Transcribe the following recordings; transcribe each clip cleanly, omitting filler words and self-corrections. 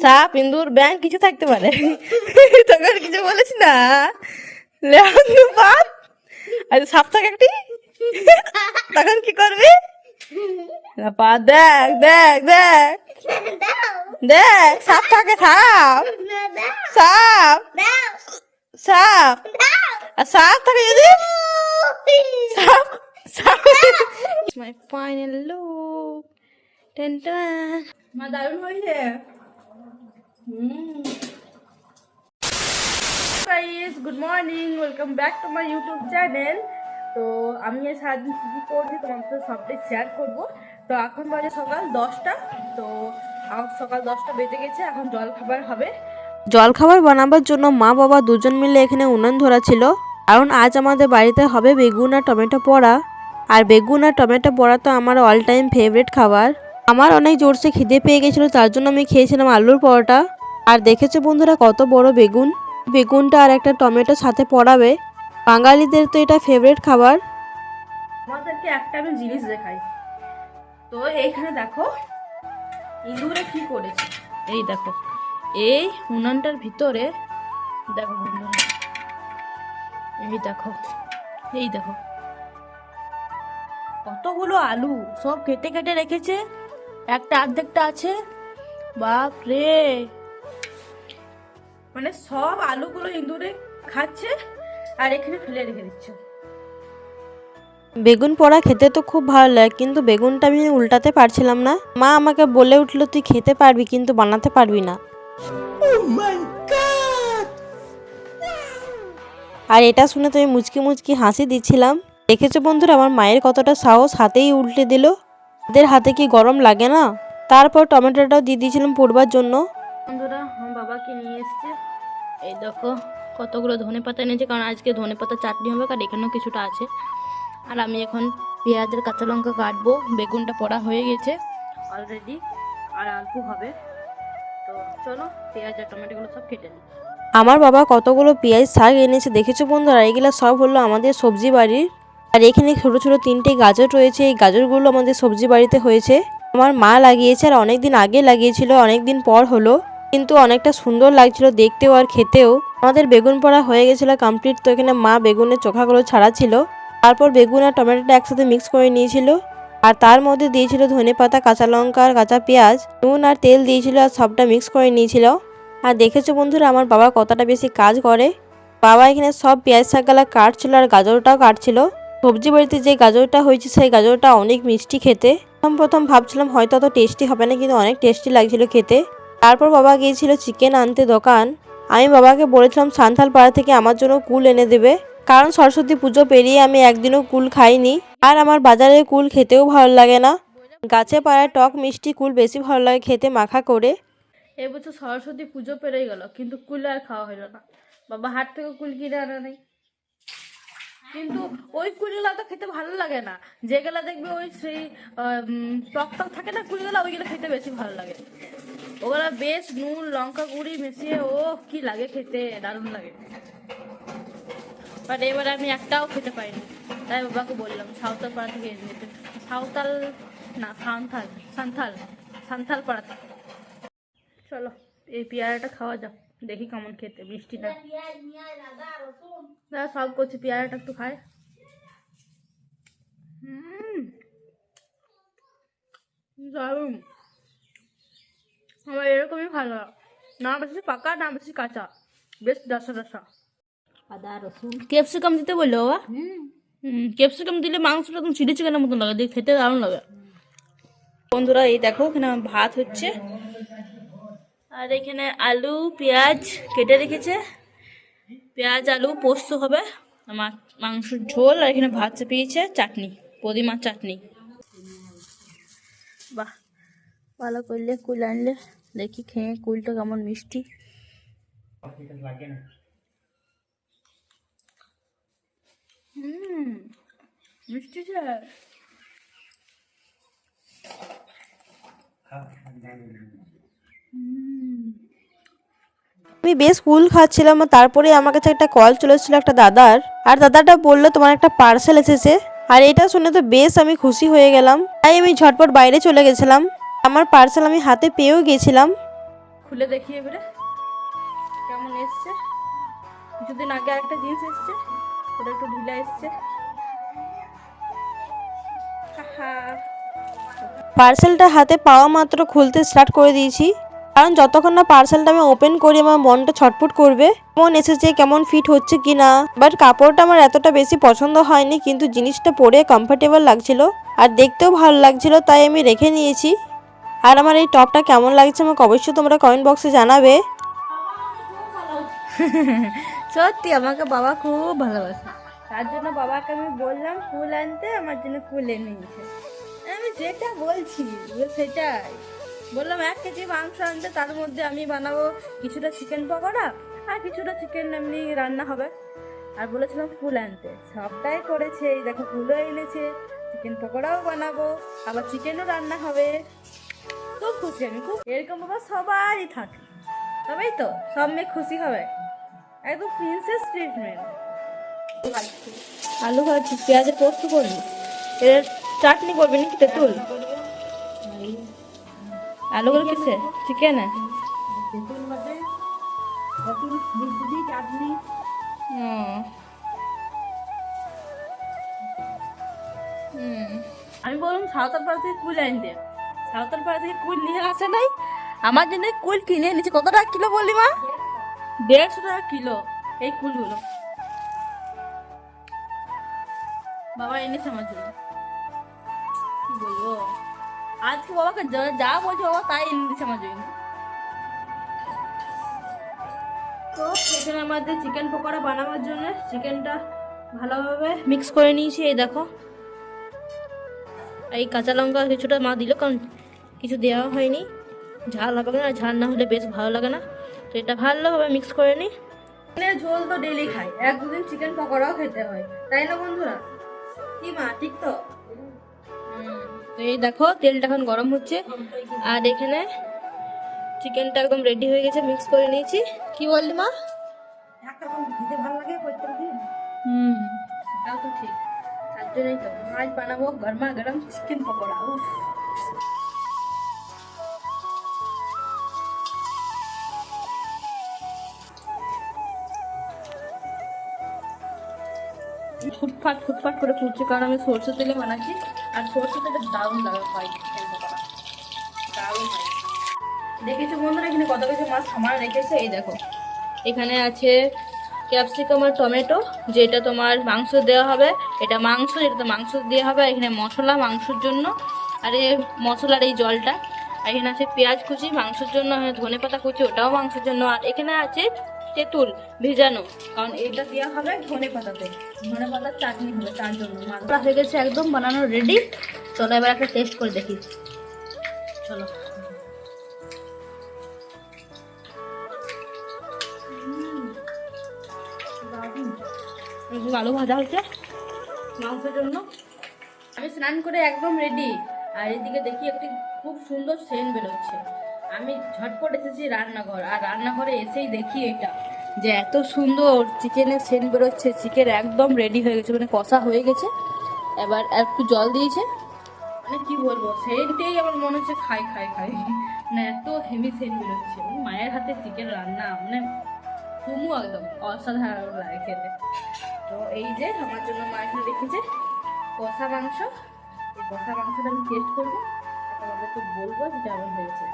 সাপ, ইন্দুর, ব্যাং কিছু থাকতে পারে। তোকে আর কিছু বলেছি না। লেবু পাপ আর সাপ থাকে একটি, তখন কি করবি? পা দেখ দেখ দেখ দেখ, সাপ থাকে, সাপ সাপ সাপ, আর সাপ থাকে যদি সাপ সাপ। My final look, ten ten. মা দারুণ হয়েছে। Guys, good morning, welcome back to my YouTube channel. তো আমি সারাদিন কী কী করছি তোমার সাথে সবটাই শেয়ার করবো। তো এখন বাজে সকাল 10টা। তো সকাল 10টা বেজে গেছে, এখন জল খাবার হবে। জল খাবার বানাবার জন্য মা বাবা দুজন মিলে এখানে উনুন ধরা ছিল, কারণ আজ আমাদের বাড়িতে হবে বেগুন আর টমেটো পোড়া। আর বেগুন আর টমেটো পোড়া তো আমার অল টাইম ফেভারিট খাবার। আমার অনেক জোরসে খিদে পেয়ে গেছিলো, তার জন্য আমি খেয়েছিলাম আলুর পরোটা। আর দেখেছো বন্ধুরা কত বড় বেগুন, বেগুনটা আর একটা টমেটো সাথে পড়াবে। বাঙালিদের তো এটা ফেভারিট খাবার। আমাদেরকে একটা আমি জিনিস দেখাই। তো এইখানে দেখো ইঁদুরে কি করেছে। এই দেখো, এই উনানটার ভিতরে দেখো বন্ধুরা, এই দেখো, এই দেখো কতগুলো আলু সব কেটে কেটে রেখেছে। একটা অর্ধেকটা আছে, বাপ রে, মানে সব আলুগুলো ইঁদুরে খাচ্ছে আর এখানে ফেলে রেখে দিচ্ছে। বেগুন পোড়া খেতে তো খুব ভালো লাগে, কিন্তু বেগুনটা আমি উল্টাতে পারছিলাম না। মা আমাকে বলে উঠলো, তুই খেতে পারবি কিন্তু বানাতে পারবি না। আর এটা শুনে তো আমি মুচকি মুচকি হাসি দিচ্ছিলাম। দেখেছো বন্ধুরা আমার মায়ের কতটা সাহস, হাতেই উল্টে দিল। এদের হাতে কি গরম লাগে না। তারপর টমেটোটাও দিয়ে দিয়েছিলাম পোড়বার জন্য। বন্ধুরা আমার বাবাকে নিয়ে এসছে, এই দেখো কতগুলো ধনে পাতা এনেছে, কারণ আজকে ধনে পাতা চাটনি হবে, আর এখানেও কিছুটা আছে। আর আমি এখন পেঁয়াজের কাঁচা লঙ্কা কাটবো। বেগুনটা পোড়া হয়ে গেছে অলরেডি, আর অল্প হবে। তো চলো পেঁয়াজ আর টমেটোগুলো সব কেটে নিই। আমার বাবা কতগুলো পেঁয়াজ শাক এনেছে দেখেছো বন্ধুরা, এগুলো সব হলো আমাদের সবজি বাড়ির। আর এখানে ছোট ছোট 3টে গাজর রয়েছে, এই গাজরগুলো আমাদের সবজি বাড়িতে হয়েছে, আমার মা লাগিয়েছে। আর অনেকদিন আগে লাগিয়েছিল, অনেকদিন পর হলো, কিন্তু অনেকটা সুন্দর লাগছিল দেখতেও আর খেতেও। আমাদের বেগুন পোড়া হয়ে গেছিলো কমপ্লিট। তো এখানে মা বেগুনের চোখাগুলো ছাড়া ছিল, তারপর বেগুন আর টমেটোটা একসাথে মিক্স করে নিয়েছিল। আর তার মধ্যে দিয়েছিল ধনে পাতা, কাঁচা লঙ্কা আর কাঁচা পেঁয়াজ, নুন আর তেল দিয়েছিল, আর সবটা মিক্স করে নিয়েছিল। আর দেখেছো বন্ধুরা আমার বাবা কতটা বেশি কাজ করে। বাবা এখানে সব পেঁয়াজ শাকগুলা কাটছিল আর গাজরটাও কাটছিল। সবজি বাড়িতে যে গাজরটা হয়েছে সেই গাজরটা অনেক মিষ্টি খেতে। প্রথম ভাবছিলাম হয়তো অত টেস্টি হবে না, কিন্তু অনেক টেস্টি লাগছিল খেতে। তারপর বাবা গিয়েছিল চিকেন আনতে দোকান। আমি বাবাকে বলেছিলাম সান্থাল পাড়া থেকে আমার জন্য কুল এনে দেবে, কারণ সরস্বতী পুজো পেরিয়ে আমি একদিনও কুল খাইনি। আর আমার বাজারের কুল খেতেও ভালো লাগে না, গাছে পাড়া টক মিষ্টি কুল বেশি ভালো লাগে খেতে মাখা করে। এবছর সরস্বতী পুজো পেরিয়ে গেল, কিন্তু কুল আর খাওয়া হলো না। বাবা হাট থেকে কুল কিনে আনা নেই, কিন্তু ওই কুলগুলো তো খেতে ভালো লাগে না। যেগুলা দেখবে ওই সেই টক টক থাকে না কুলগুলো, ওইগুলো খেতে বেশি ভালো লাগে। ওগুলা বেশ নুন লঙ্কা গুঁড়ি মিশিয়ে ও কি লাগে খেতে, দারুণ লাগে। বাট এবার আমি একটাও খেতে পাইনি, তাই বাবাকে বললাম সাঁওতাল পাড়া থেকে এনে দিতে। সাঁওতাল না, সান্থাল সান্থাল সান্থাল পাড়া থেকে। চলো এই পেয়ারাটা খাওয়া যাক, দেখি কেমন খেতে, মিষ্টিটা। দাদা সব করছি, পেয়ারাটা একটু খায়। দারুণ, আমার এরকমই ভালো, না বেশি পাকা না বেশি কাঁচা, বেশ রসা রসা। আদা রসুন ক্যাপসিকাম দিতে বললো বাবা। ক্যাপসিকাম দিলে মাংসটা একদম চিলি চিকেনের মতন লাগে, দেখে খেতে দারুণ লাগে। বন্ধুরা এই দেখো এখানে আমার ভাত হচ্ছে, আর এখানে আলু পেঁয়াজ কেটে রেখেছে, পেঁয়াজ আলু পোস্ত হবে, আমার মাংসের ঝোল, আর এখানে ভাত চাপিয়েছে, চাটনি, পদিমার চাটনি। বাহ, ভালো করলে কুল আনলে, দেখি খেয়ে কুলটা কেমন মিষ্টি। মিষ্টি স্যার। আমি বেশ কুল খাচ্ছিলাম, তারপরে আমার কাছে একটা কল চলেছিল একটা দাদার, আর দাদাটা বললো তোমার একটা পার্সেল এসেছে। আর এটা শুনে তো বেশ আমি খুশি হয়ে গেলাম, তাই আমি ঝটপট বাইরে চলে গেছিলাম। আমার পার্সেল আমি হাতে পেয়েও গেছিলাম। খুলে দেখি এবারে কেমন এসছে। কিছুদিন আগে একটা জিন্স এসছে, ওটা একটু ঢিলা এসছে। পার্সেলটা হাতে পাওয়া মাত্র খুলতে স্টার্ট করে দিয়েছি, কারণ যতক্ষণ না পার্সেলটা আমি ওপেন করি আমার মনটা ছটফট করবে, কেমন এসেছে, কেমন ফিট হচ্ছে কিনা। বাট কাপড়টা আমার এতটা বেশি পছন্দ হয়নি, কিন্তু জিনিসটা পরে কমফোর্টেবল লাগছিল আর দেখতেও ভালো লাগছিল, তাই আমি রেখে নিয়েছি। আর আমার এই টপটা কেমন লাগছে আমাকে অবশ্যই তোমরা কমেন্ট বক্সে জানাবে। সত্যি আমাকে বাবা খুব ভালোবাসে, তার জন্য বাবাকে আমি বললাম কুল আনতে, আমার জন্য কুল এনে নিয়েছে। আমি যেটা বলছি সেটাই বললাম, 1 কেজি মাংস আনতে, তার মধ্যে আমি বানাবো কিছুটা চিকেন পকোড়া আর কিছুটা চিকেন এমনি রান্না হবে। আর বলেছিলাম কুল আনতে, সবটাই করেছে। এই দেখো কুলও এনেছে, চিকেন পকোড়াও বানাবো, আবার চিকেনও রান্না হবে। খুব খুশি আমি, খুব। এরকম বাবা সবারই থাকে, তবেই তো সব মেয়ে খুশি হবে। একদম প্রিন্সেস ট্রিটমেন্ট। আলু ভাজি, পেঁয়াজের পোস্ত করবি, এর চাটনি করবি নাকি তেঁতুল? আলুগুলো কিসে? চিকেনে? আমি বললাম সাঁওতাল পাড়া থেকে কুল আনতে, সাঁওতাল পাড়া থেকে কুল নিয়ে আসে নাই, আমার জন্য কুল কিনে এনেছি। কত টাকা কিলো বললি মা? 150 টাকা কিলো এই কুলগুলো বাবা এনেছে আমার জন্য। কি বলবো, আজকে বাবাকে যা বলছে বাবা তাই এনে দিচ্ছে আমার জন্য। তো এখানে আমাদের চিকেন পকোড়া বানাবার জন্য চিকেনটা ভালোভাবে মিক্স করে নিয়েছি। এই দেখো, এই কাঁচা লঙ্কা কিছুটা মা দিল, কারণ কিছু দেওয়া হয়নি, ঝাল হবে না, ঝাল না হলে বেশ ভালো লাগে না। তো এটা ভালোভাবে মিক্স করে নিই। চিকেনের ঝোল তো ডেলি খাই, 1-2 দিন চিকেন পকোড়াও খেতে হয়, তাই না বন্ধুরা? কি মা, ঠিক তো? তো এই দেখো তেলটা এখন গরম হচ্ছে, আর এখানে চিকেনটা একদম রেডি হয়ে গেছে, মিক্স করে নিয়েছি। কি বললি মা? সেটাও তো ঠিক, তার জন্যই তো আজ বানাবো গরমা গরম চিকেন পকোড়া। ফুটফাট ফুটফাট করে ফুটছে, কারণ আমি সরষের তেলে বানাচ্ছি, আর সরষের তেলে দারুণ লাগে হয় চিকেন পকোড়া, দারুণ হয়। দেখেছো বন্ধুরা এখানে কত কিছু মাছ সামান রেখেছে। এই দেখো এখানে আছে ক্যাপসিকাম আর টমেটো, যেটা তোমার মাংস দেওয়া হবে, এটা মাংস, এটা তো মাংস দেওয়া হবে। এখানে মশলা মাংসর জন্য, আর এই মশলার এই জলটা। আর এখানে আছে পেঁয়াজ কুচি মাংসের জন্য, ধনে পাতা কুচি ওটাও মাংসের জন্য। আর এখানে আছে তেঁতুল ভেজানো, কারণ এটা দেওয়া হবে ধনে পাতাতে, ধনে পাতার চাটনি হবে, তার জন্য। মাংসটা হয়ে গেছে একদম বানানো রেডি। চলো এবার একটা টেস্ট করে দেখি, চলো। আলু ভাজা হচ্ছে মাংসের জন্য। আমি স্নান করে একদম রেডি, আর এদিকে দেখি একটি খুব সুন্দর সেন্ট বেরোচ্ছে। আমি ঝটপট এসেছি রান্নাঘর, আর রান্নাঘরে এসেই দেখি এটা যে এত সুন্দর চিকেনের সেন্ট বেরোচ্ছে। চিকেন একদম রেডি হয়ে গেছে, মানে কষা হয়ে গেছে, এবার একটু জল দিয়েছে। মানে কি বলবো, সেন্টেই আমার মনে হচ্ছে খাই খাই খাই, মানে এত হেভি সেন্ট বেরোচ্ছে। মানে মায়ের হাতে চিকেন রান্না মানে তুমু একদম অসাধারণ লাগে খেতে। তো এই যে আমার জন্য মা এখানে রেখেছে কষা মাংস, এই কষা মাংসটা আমি টেস্ট করবো, তোমাদেরকে বলবো যে কেমন হয়েছে।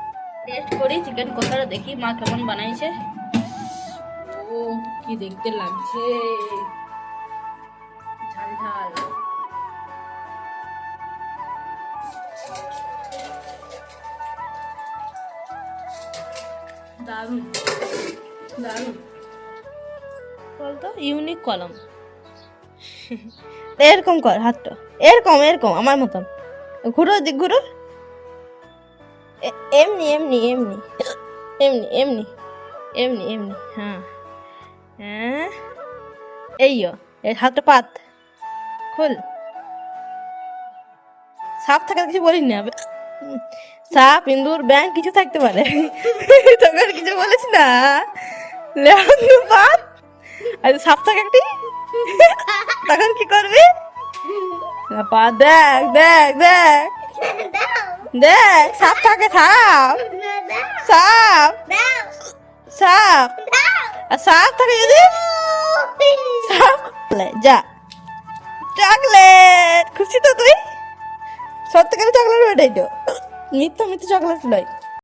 টেস্ট করি চিকেন কষাটা, দেখি মা কেমন বানাইছে। ও কি দেখতে লাগছে, ঝাল ঝাল। দারুণ দারুণ, বলতো ইউনিক কলম। এরকম কর হাতটা, এরকম এরকম আমার মতন ঘুরো, দিক ঘুরো, এমনি এমনি এমনি এমনি এমনি এমনি এমনি, হ্যাঁ হ্যাঁ, এই হাতটা পাত খুল। সাপ থাকা কিছু বলিস না, সাপ ইন্দুর ব্যাং কিছু থাকতে পারে, তোকে কিছু বলিস না। পাত আর সাপ থাকে একটি, তখন কি করবি? পা দেখ দেখ দেখ দেখ, সাপ থাকে, সাপ সাপ আর সাপ থাকে যদি সাপ যা চকলেট খুশি তো তুই সত্যিকারে চকলেট বেটাই তো মিথ্যা মিথ্যা চকলেট নয়